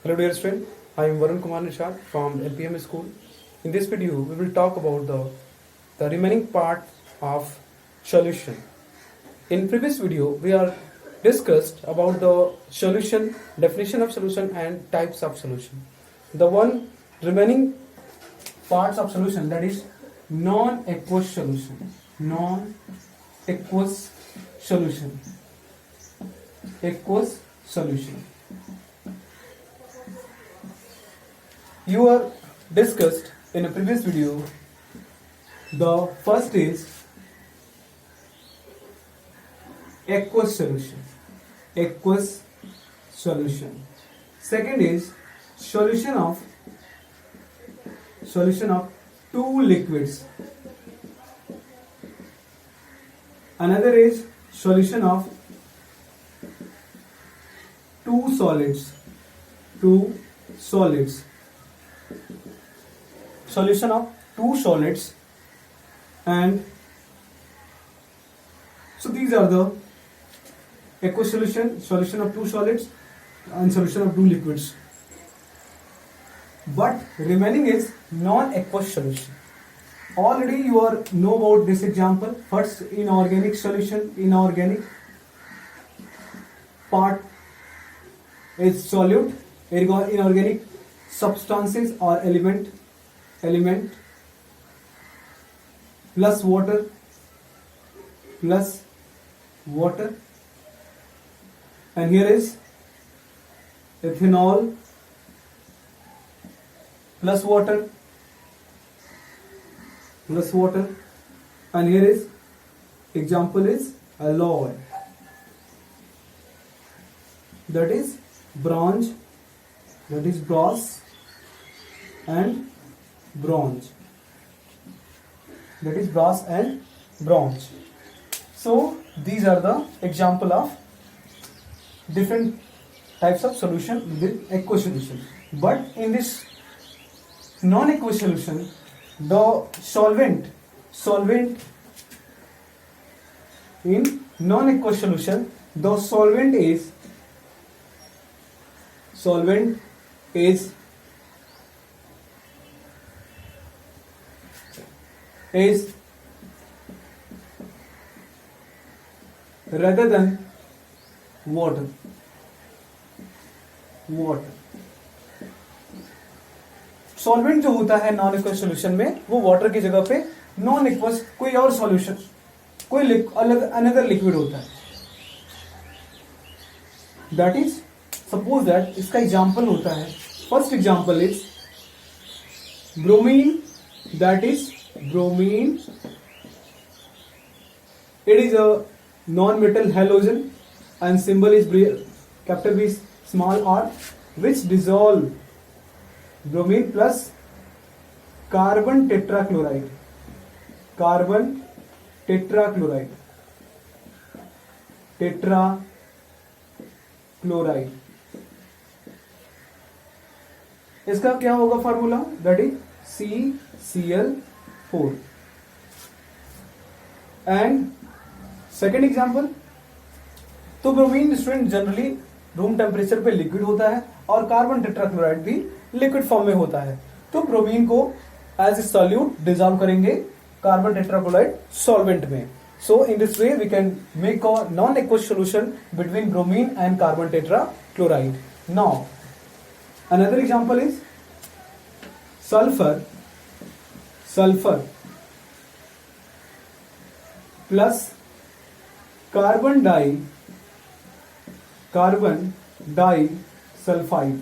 Hello dear student, I am Varun Kumar Nishad from LPM School. In this video, we will talk about the remaining part of solution. In previous video, we are discussed about the solution, definition of solution and types of solution. The one remaining parts of solution, that is non-aqueous solution. Non-aqueous solution. Aqueous solution. You are discussed in a previous video. The first is aqueous solution. Aqueous solution. Second is solution of two liquids. Another is solution of two solids. Solution of two solids, and so these are the aqueous solution of two solids and solution of two liquids. But remaining is non-aqueous solution. Already you are know about this example. First, inorganic solution. Inorganic part is solute. Inorganic substances or element plus water and here is ethanol plus water and here is example is alloy, that is brass and bronze. So these are the example of different types of solution with aqueous solution. But in this non-aqueous solution, the solvent in non-aqueous solution, the solvent is rather than water. Solvent जो होता है non aqueous solution में, वो water की जगह पे non aqueous कोई और सॉल्यूशन, कोई अनदर लिक्विड होता है. दैट इज सपोज दैट इसका एग्जांपल होता है. First example is bromine. That is bromine. It is a non-metal halogen and symbol is capital B small r, which dissolve bromine plus carbon tetrachloride. इसका क्या होगा formula? That is CCl4. And second example, तो bromine student generally room temperature पे liquid होता है और carbon tetrachloride भी liquid form में होता है. तो ब्रोमीन को एज ए सॉल्यूट डिजॉल्व करेंगे कार्बन टेट्राक्लोराइड सॉल्वेंट में. So in this way we can make a non aqueous solution between bromine and carbon tetrachloride. Now another example is sulfur plus carbon disulfide.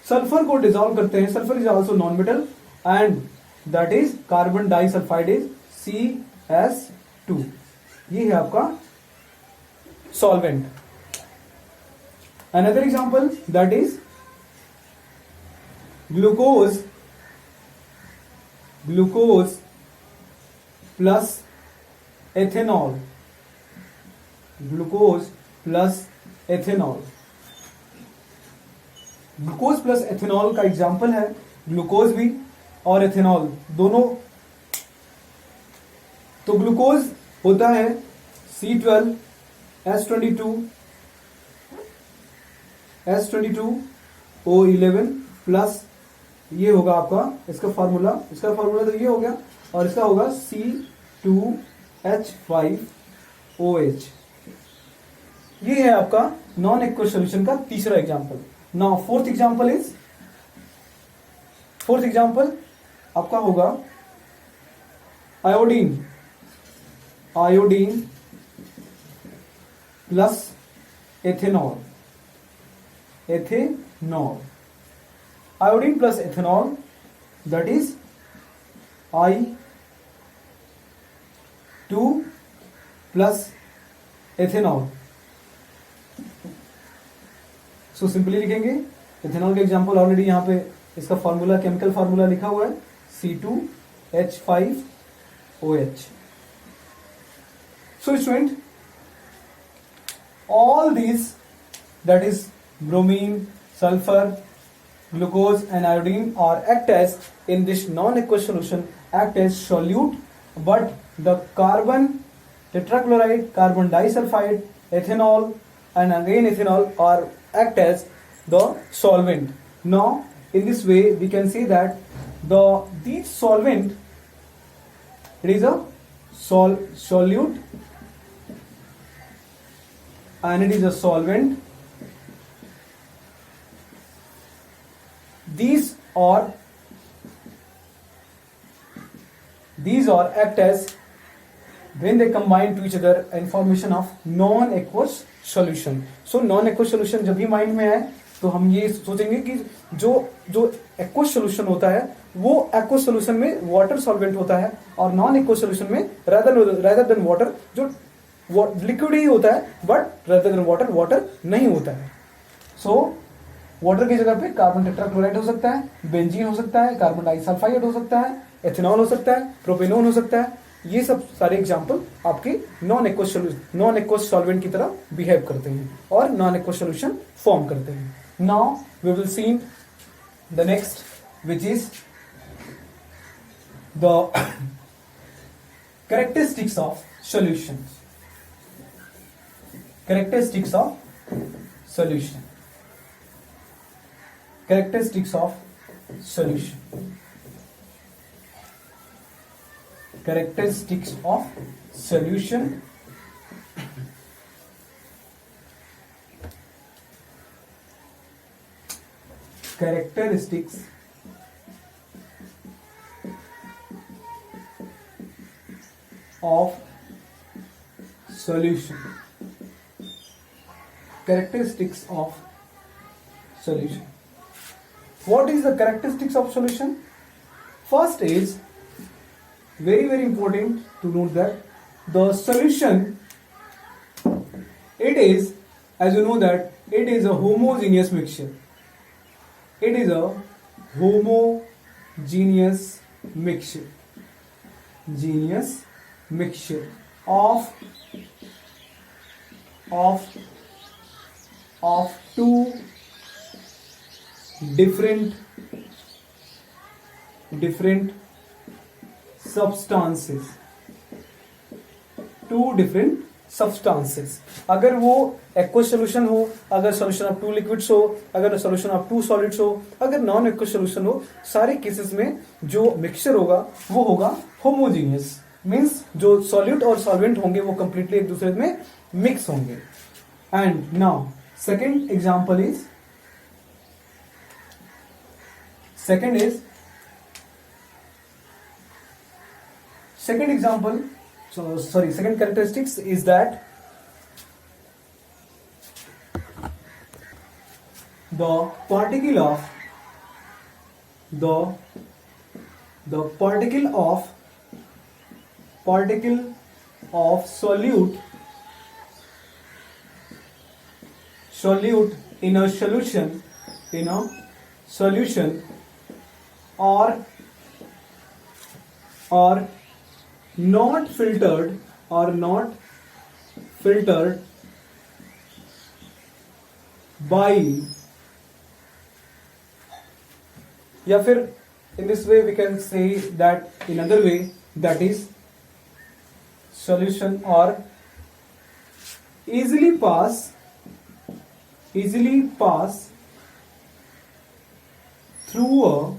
Sulphur को dissolve करते हैं. Sulphur is also non metal and that is carbon disulphide is CS2. ये है आपका solvent. Another example that is glucose plus ethanol. Glucose plus ethanol का example है. Glucose भी और एथेनॉल दोनों. तो ग्लूकोज होता है C12H22 S22O11 प्लस ये होगा आपका इसका फार्मूला तो ये हो गया, और इसका होगा C2H5OH। ये है आपका नॉन एक्वस सॉल्यूशन का तीसरा एग्जांपल। नाउ फोर्थ एग्जांपल आपका होगा iodine plus ethanol. Iodine plus ethanol, that is I2 plus ethanol. So simply लिखेंगे, एथेनॉल का एग्जांपल ऑलरेडी यहां पे इसका फार्मूला, केमिकल फार्मूला लिखा हुआ है C2H5OH। So student, all these, that is bromine, sulfur, glucose and iodine are act as, in this non-aqueous solution, act as solute, but the carbon tetrachloride, carbon disulfide, ethanol and again ethanol are act as the solvent. Now in this way we can say that these solvent, it is a solute and it is a solvent. These are act as, when they combine to each other, in formation of non-aqueous solution. So non-aqueous solution जब भी mind में आए तो हम ये सोचेंगे कि जो aqueous solution होता है वो aqueous solution में वाटर सॉल्वेंट होता है, और नॉन aqueous solution में rather than वाटर जो लिक्विड ही होता है, बट rather than वाटर नहीं होता है। सो वाटर की जगह पे कार्बन टेट्राक्लोराइड हो सकता है, बेंजीन हो सकता है, कार्बन डाइसल्फाइड हो सकता है, एथेनॉल हो सकता है, प्रोपेनोन हो सकता है। ये सब सारे एग्जांपल आपके नॉन एक्वस सॉल्वेंट की तरह बिहेव करते हैं और नॉन एक्वस सॉल्यूशन फॉर्म करते हैं। Now we will see the next, which is the characteristics of solution. Characteristics of solution. Characteristics of solution. Characteristics of solution. Characteristics of solution. Characteristics of solution. What is the characteristics of solution? First is very important to note that the solution, it is, as you know that it is a homogeneous mixture. It is a homogeneous mixture. Geneous mixture of two different substances. अगर वो aqueous solution हो, अगर solution of two liquids हो, अगर solution of to solids हो, अगर non aqueous solution हो, सारे केसेस में जो मिक्सचर होगा वो होगा होमोजीनियस। मीन्स जो सॉल्यूट और सॉल्वेंट होंगे वो कंप्लीटली एक दूसरे में मिक्स होंगे। And now second example is, second characteristics is that the particle of solute in a solution or not filtered by, या फिर in this way we can say that in another way, that is solution or easily pass easily pass through a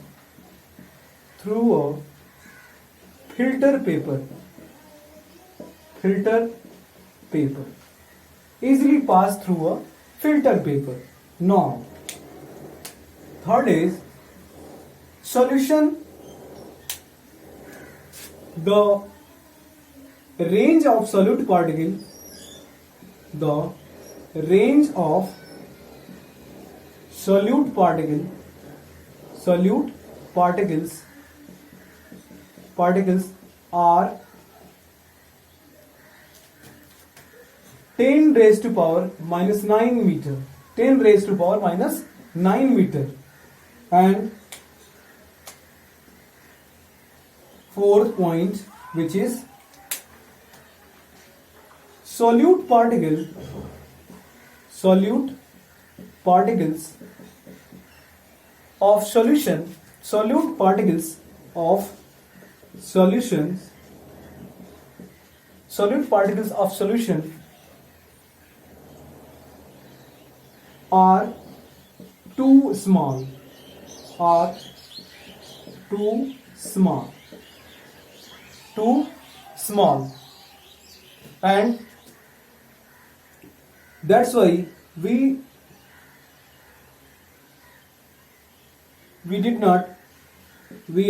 filter paper, easily pass through a filter paper. Now third is solution. The range of solute particle, the range of solute particles are 10 raised to power minus 9 meter, 10 raised to power minus 9 meter. And fourth point, which is solute particles of solution, solute particles of solution are too small, and that's why we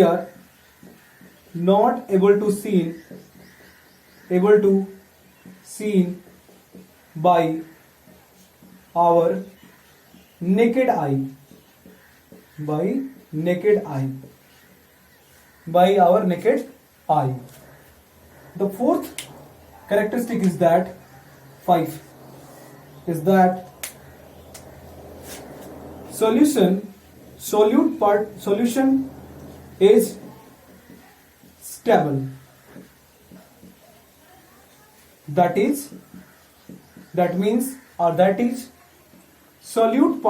are not able to seen by our naked eye, The fourth characteristic is that solution is stable. That is solute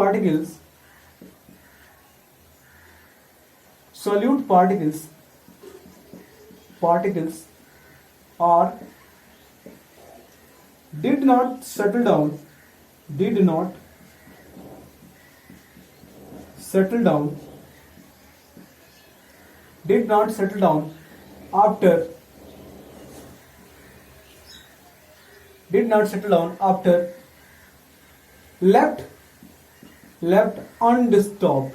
particles are did not settle down after left undisturbed.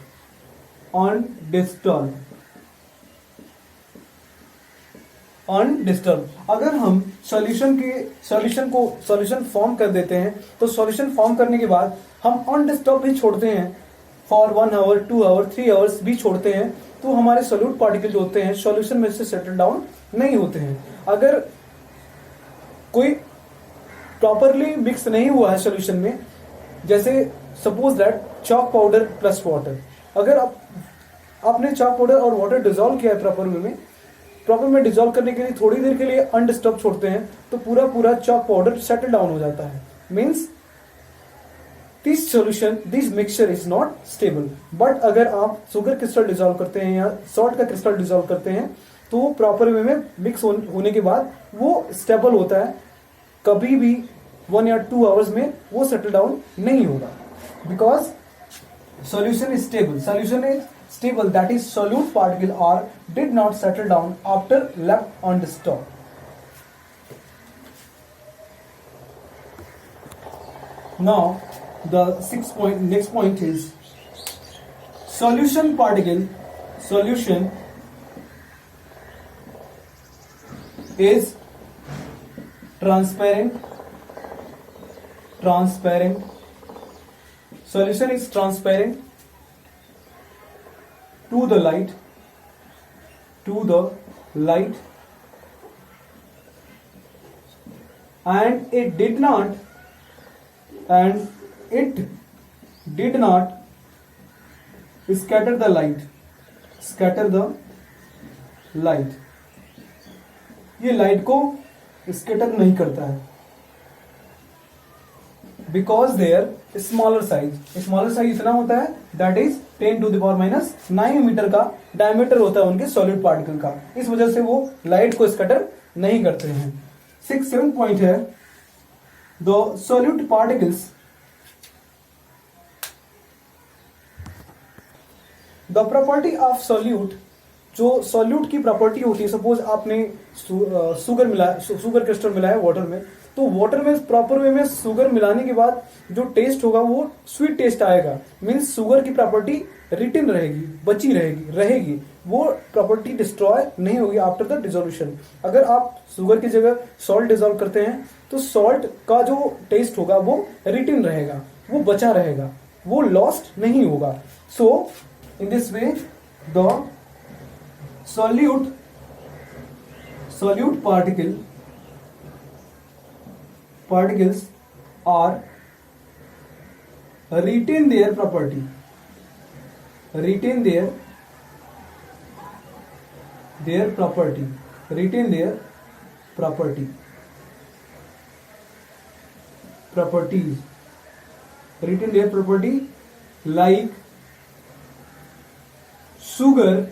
अगर हम solution form कर देते हैं तो solution form करने के बाद हम अनडिस्टर्ब भी छोड़ते हैं फॉर 1 आवर 2 आवर 3 आवर्स भी छोड़ते हैं, तो हमारे सोल्यूट पार्टिकल जो होते हैं सॉल्यूशन में से सेटल डाउन नहीं होते हैं. अगर कोई प्रॉपरली मिक्स नहीं हुआ है सॉल्यूशन में, जैसे suppose that chalk powder plus water, अगर आपने चॉक पाउडर और वाटर डिसॉल्व किया है प्रॉपर में डिसॉल्व करने के लिए थोड़ी देर के लिए अनडिस्टर्ब छोड़ते हैं तो पूरा चॉक पाउडर सेटल डाउन हो जाता है. Means this mixture is not stable. But अगर आप शुगर क्रिस्टल डिसॉल्व करते हैं या सॉल्ट का क्रिस्टल डिसॉल्व करते हैं तो वो प्रॉपर वे में मिक्स होने के बाद वो स्टेबल होता है. कभी भी 1 या 2 आवर्स में वो सेटल डाउन नहीं होगा, because solution is stable, that is solute particle are did not settle down after left undisturbed. Now the next point is solution is transparent. Solution is transparent to the light, and it did not scatter the light. ये light को scatter नहीं करता है, because there smaller size इतना होता है that is 10 to the power minus 9 metre का diameter होता है उनके सॉलिड पार्टिकल का. इस वजह से वो लाइट को स्कैटर नहीं करते हैं. 7th पॉइंट है the solute particles the property of solute, जो सॉल्यूट की प्रॉपर्टी होती है, सपोज आपने शुगर क्रिस्टल मिलाया वाटर में, तो वाटर में प्रॉपर वे में शुगर मिलाने के बाद जो टेस्ट होगा वो स्वीट टेस्ट आएगा। मीन्स शुगर की प्रॉपर्टी रिटेन रहेगी, बची रहेगी, वो प्रॉपर्टी डिस्ट्रॉय नहीं होगी आफ्टर द डिसोल्यूशन। अगर आप शुगर की जगह सॉल्ट डिजोल्व करते हैं तो सॉल्ट का जो टेस्ट होगा वो रिटेन रहेगा, वो बचा रहेगा, वो लॉस्ट नहीं होगा। So in this way the solute particles are retain their property, retain their properties, retain their property like sugar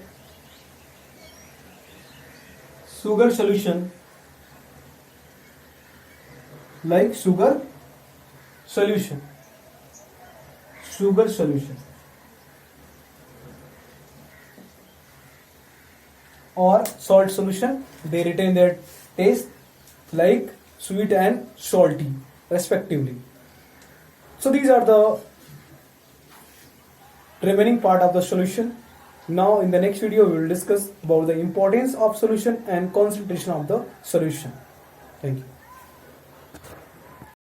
solution, like sugar solution or salt solution, they retain their taste like sweet and salty respectively. So these are the remaining part of the solution. Now in the next video we will discuss about the importance of solution and concentration of the solution. Thank you.